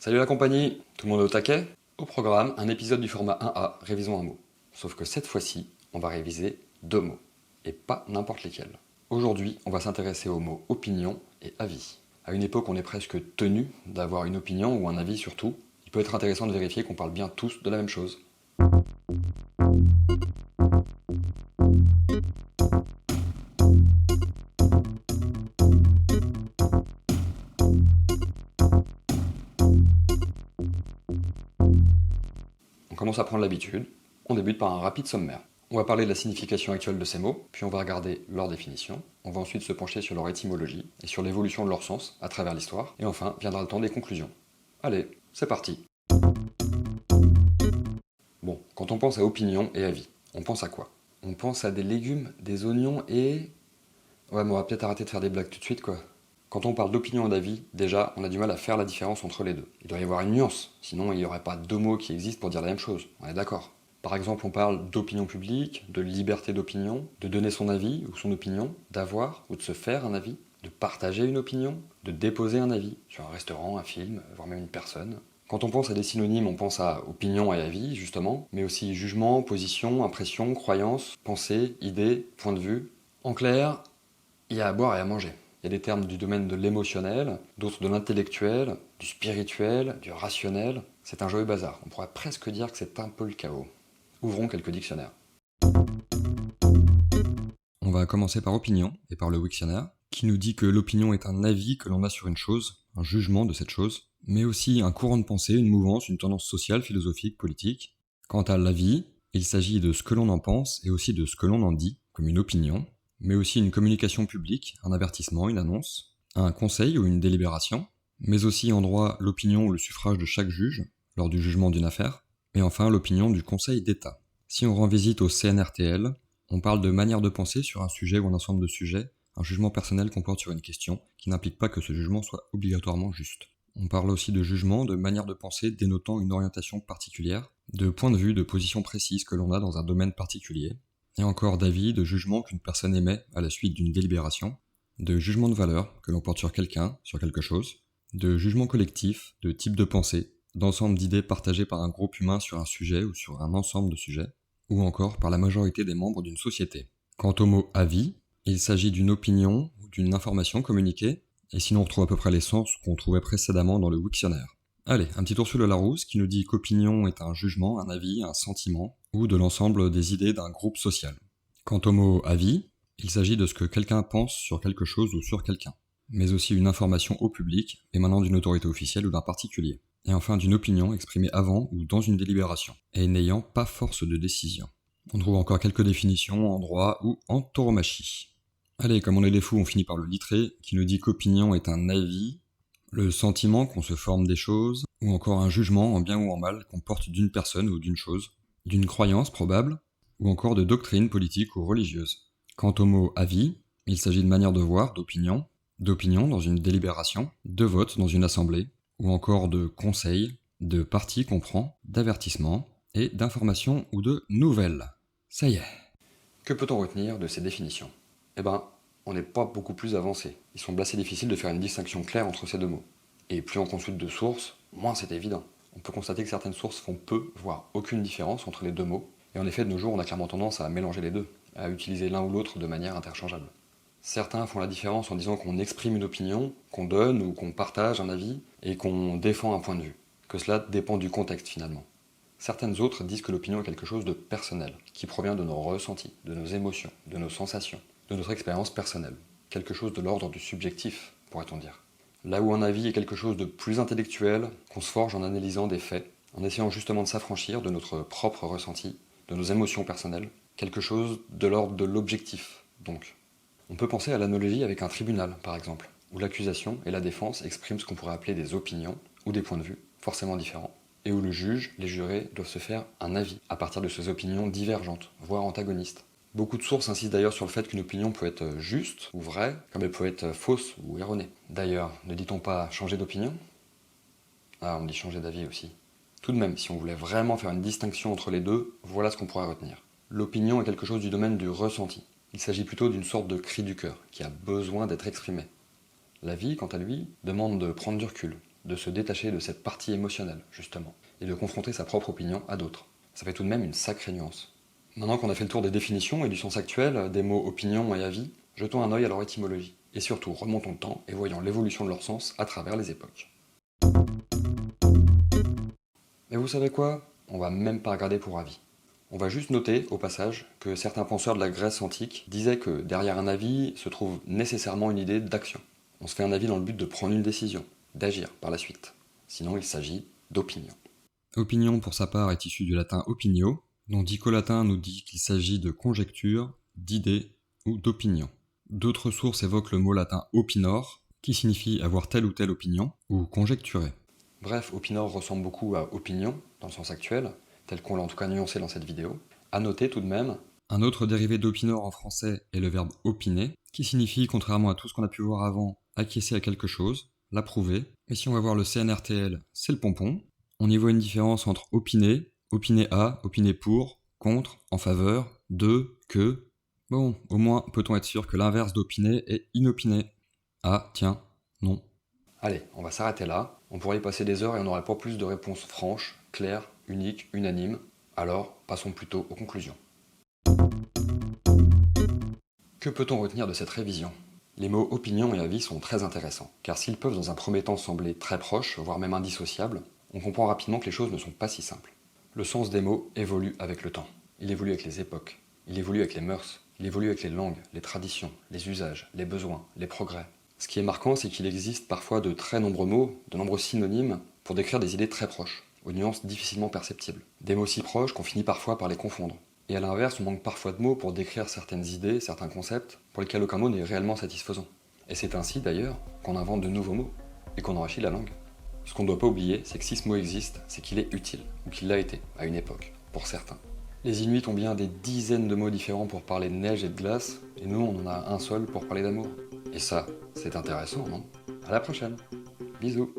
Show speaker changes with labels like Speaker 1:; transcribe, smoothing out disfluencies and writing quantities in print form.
Speaker 1: Salut la compagnie, tout le monde est au taquet? Au programme, un épisode du format 1A, révisons un mot. Sauf que cette fois-ci, on va réviser 2 mots, et pas n'importe lesquels. Aujourd'hui, on va s'intéresser aux mots opinion et avis. À une époque, on est presque tenu d'avoir une opinion ou un avis sur tout. Il peut être intéressant de vérifier qu'on parle bien tous de la même chose. On commence à prendre l'habitude. On débute par un rapide sommaire. On va parler de la signification actuelle de ces mots, puis on va regarder leur définition. On va ensuite se pencher sur leur étymologie et sur l'évolution de leur sens à travers l'histoire. Et enfin, viendra le temps des conclusions. Allez, c'est parti. Bon, quand on pense à opinion et avis, on pense à quoi? On pense à des légumes, des oignons et... Ouais, mais on va peut-être arrêter de faire des blagues tout de suite, quoi. Quand on parle d'opinion et d'avis, déjà, on a du mal à faire la différence entre les deux. Il doit y avoir une nuance, sinon il n'y aurait pas deux mots qui existent pour dire la même chose. On est d'accord. Par exemple, on parle d'opinion publique, de liberté d'opinion, de donner son avis ou son opinion, d'avoir ou de se faire un avis, de partager une opinion, de déposer un avis sur un restaurant, un film, voire même une personne. Quand on pense à des synonymes, on pense à opinion et avis, justement, mais aussi jugement, position, impression, croyance, pensée, idée, point de vue. En clair, il y a à boire et à manger. Il y a des termes du domaine de l'émotionnel, d'autres de l'intellectuel, du spirituel, du rationnel. C'est un joyeux bazar. On pourrait presque dire que c'est un peu le chaos. Ouvrons quelques dictionnaires. On va commencer par opinion, et par le Wiktionnaire, qui nous dit que l'opinion est un avis que l'on a sur une chose, un jugement de cette chose, mais aussi un courant de pensée, une mouvance, une tendance sociale, philosophique, politique. Quant à l'avis, il s'agit de ce que l'on en pense et aussi de ce que l'on en dit, comme une opinion, mais aussi une communication publique, un avertissement, une annonce, un conseil ou une délibération, mais aussi en droit l'opinion ou le suffrage de chaque juge, lors du jugement d'une affaire, et enfin l'opinion du Conseil d'État. Si on rend visite au CNRTL, on parle de manière de penser sur un sujet ou un ensemble de sujets, un jugement personnel qu'on porte sur une question, qui n'implique pas que ce jugement soit obligatoirement juste. On parle aussi de jugement, de manière de penser dénotant une orientation particulière, de point de vue, de position précise que l'on a dans un domaine particulier, et encore d'avis, de jugement qu'une personne émet à la suite d'une délibération, de jugement de valeur que l'on porte sur quelqu'un, sur quelque chose, de jugement collectif, de type de pensée, d'ensemble d'idées partagées par un groupe humain sur un sujet ou sur un ensemble de sujets, ou encore par la majorité des membres d'une société. Quant au mot avis, il s'agit d'une opinion ou d'une information communiquée, et sinon on retrouve à peu près les sens qu'on trouvait précédemment dans le Wiktionnaire. Allez, un petit tour sur le Larousse qui nous dit qu'opinion est un jugement, un avis, un sentiment, ou de l'ensemble des idées d'un groupe social. Quant au mot avis, il s'agit de ce que quelqu'un pense sur quelque chose ou sur quelqu'un, mais aussi une information au public émanant d'une autorité officielle ou d'un particulier, et enfin d'une opinion exprimée avant ou dans une délibération, et n'ayant pas force de décision. On trouve encore quelques définitions en droit ou en tauromachie. Allez, comme on est des fous, on finit par le littré, qui nous dit qu'opinion est un avis, le sentiment qu'on se forme des choses, ou encore un jugement en bien ou en mal qu'on porte d'une personne ou d'une chose, d'une croyance probable, ou encore de doctrine politique ou religieuse. Quant au mot avis, il s'agit de manière de voir, d'opinion dans une délibération, de vote dans une assemblée, ou encore de conseil, de parti qu'on prend, d'avertissement, et d'information ou de nouvelles. Ça y est. Que peut-on retenir de ces définitions? Eh ben, on n'est pas beaucoup plus avancé. Il semble assez difficile de faire une distinction claire entre ces deux mots. Et plus on consulte de sources, moins c'est évident. On peut constater que certaines sources font peu, voire aucune différence entre les deux mots, et en effet de nos jours on a clairement tendance à mélanger les deux, à utiliser l'un ou l'autre de manière interchangeable. Certains font la différence en disant qu'on exprime une opinion, qu'on donne ou qu'on partage un avis, et qu'on défend un point de vue, que cela dépend du contexte finalement. Certaines autres disent que l'opinion est quelque chose de personnel, qui provient de nos ressentis, de nos émotions, de nos sensations, de notre expérience personnelle. Quelque chose de l'ordre du subjectif, pourrait-on dire. Là où un avis est quelque chose de plus intellectuel, qu'on se forge en analysant des faits, en essayant justement de s'affranchir de notre propre ressenti, de nos émotions personnelles, quelque chose de l'ordre de l'objectif, donc. On peut penser à l'analogie avec un tribunal, par exemple, où l'accusation et la défense expriment ce qu'on pourrait appeler des opinions, ou des points de vue, forcément différents, et où le juge, les jurés, doivent se faire un avis, à partir de ces opinions divergentes, voire antagonistes. Beaucoup de sources insistent d'ailleurs sur le fait qu'une opinion peut être juste ou vraie, comme elle peut être fausse ou erronée. D'ailleurs, ne dit-on pas changer d'opinion? Ah, on dit changer d'avis aussi. Tout de même, si on voulait vraiment faire une distinction entre les deux, voilà ce qu'on pourrait retenir. L'opinion est quelque chose du domaine du ressenti. Il s'agit plutôt d'une sorte de cri du cœur, qui a besoin d'être exprimé. L'avis, quant à lui, demande de prendre du recul, de se détacher de cette partie émotionnelle, justement, et de confronter sa propre opinion à d'autres. Ça fait tout de même une sacrée nuance. Maintenant qu'on a fait le tour des définitions et du sens actuel des mots opinion et avis, jetons un œil à leur étymologie. Et surtout, remontons le temps et voyons l'évolution de leur sens à travers les époques. Mais vous savez quoi? On va même pas regarder pour avis. On va juste noter, au passage, que certains penseurs de la Grèce antique disaient que derrière un avis se trouve nécessairement une idée d'action. On se fait un avis dans le but de prendre une décision, d'agir par la suite. Sinon, il s'agit d'opinion. Opinion, pour sa part, est issu du latin opinio, dont Dico-Latin nous dit qu'il s'agit de conjecture, d'idée ou d'opinion. D'autres sources évoquent le mot latin opinor, qui signifie avoir telle ou telle opinion, ou conjecturer. Bref, opinor ressemble beaucoup à opinion, dans le sens actuel, tel qu'on l'a en tout cas nuancé dans cette vidéo. À noter tout de même, un autre dérivé d'opinor en français est le verbe opiner, qui signifie, contrairement à tout ce qu'on a pu voir avant, acquiescer à quelque chose, l'approuver. Mais si on va voir le CNRTL, c'est le pompon. On y voit une différence entre opiner, opiner à, opiner pour, contre, en faveur, de, que. Bon, au moins peut-on être sûr que l'inverse d'opiner est inopiné. Ah, tiens, non. Allez, on va s'arrêter là. On pourrait y passer des heures et on n'aurait pas plus de réponses franches, claires, uniques, unanimes. Alors, passons plutôt aux conclusions. Que peut-on retenir de cette révision? Les mots opinion et avis sont très intéressants, car s'ils peuvent dans un premier temps sembler très proches, voire même indissociables, on comprend rapidement que les choses ne sont pas si simples. Le sens des mots évolue avec le temps. Il évolue avec les époques, il évolue avec les mœurs, il évolue avec les langues, les traditions, les usages, les besoins, les progrès. Ce qui est marquant, c'est qu'il existe parfois de très nombreux mots, de nombreux synonymes, pour décrire des idées très proches, aux nuances difficilement perceptibles. Des mots si proches qu'on finit parfois par les confondre. Et à l'inverse, on manque parfois de mots pour décrire certaines idées, certains concepts, pour lesquels aucun mot n'est réellement satisfaisant. Et c'est ainsi, d'ailleurs, qu'on invente de nouveaux mots, et qu'on enrichit la langue. Ce qu'on ne doit pas oublier, c'est que si ce mot existe, c'est qu'il est utile, ou qu'il l'a été, à une époque, pour certains. Les Inuits ont bien des dizaines de mots différents pour parler de neige et de glace, et nous, on en a un seul pour parler d'amour. Et ça, c'est intéressant, non? À la prochaine. Bisous.